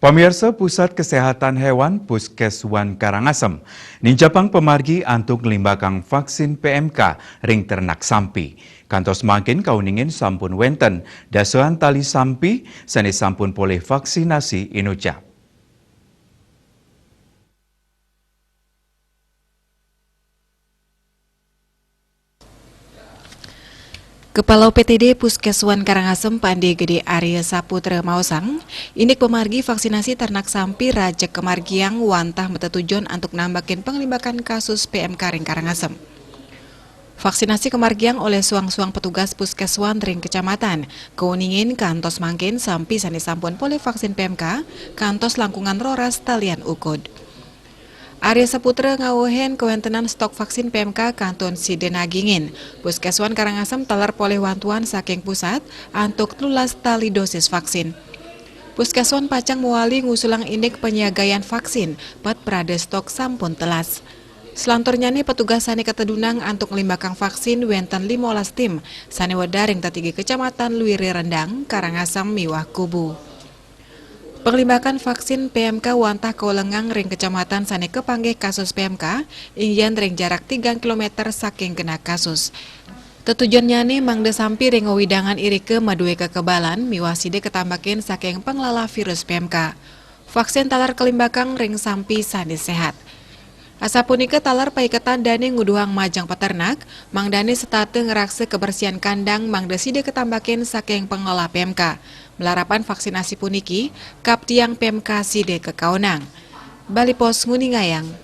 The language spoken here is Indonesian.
Pemirsa Pusat Kesehatan Hewan Puskeswan Karangasem, ninjapang pemargi antuk limbakang vaksin PMK ring ternak sampi. Kantos makin kauningin sampun wenten, dasuan tali sampi sani sampun boleh vaksinasi inucap. Kepala PTD Puskeswan Karangasem Pande Gede Arya Saputra Mausang, inik pemargi vaksinasi ternak sampi Raja Kemargiang wantah metetujon untuk nambakin penglibakan kasus PMK ring Karangasem. Vaksinasi kemargiang oleh suang-suang petugas Puskeswan ring kecamatan, keuningin kantos mangkin sampi sani sampun poleh vaksin PMK, kantos langkungan roras talian ukod. Arya Saputra ngawuhen kewentenan stok vaksin PMK kanton Sidenagingin. Puskeswan Karangasem talar poleh wantuan saking pusat antuk 13 tali dosis vaksin. Puskeswan Pacang Muali ngusulang inik penyiagaian vaksin, pat prade stok sampun telas. Selanturnya nih petugas sani ketedunang antuk limbakang vaksin wenten 15 tim, sani wadaring tatigi kecamatan Luire Rendang, Karangasem miwah Kubu. Penglibakan vaksin PMK wantah kaulengang ring kecamatan sane kepanggih kasus PMK, ingyan ring jarak 3 km saking kena kasus. Tetujuannya nih mangde sampi ring widangan iri ke madue kekebalan, miwaside ketambakin saking penglala virus PMK. Vaksin talar kelimbakang ring sampi sane sehat. Asapunike talar paiketan dane nguduhang majang peternak, mangdane setate ngerakse kebersihan kandang mangde side ketambakin saking pengelola PMK. Melarapan vaksinasi puniki, kap tiang PMK side kekaunang. Bali Pos Nguningayang.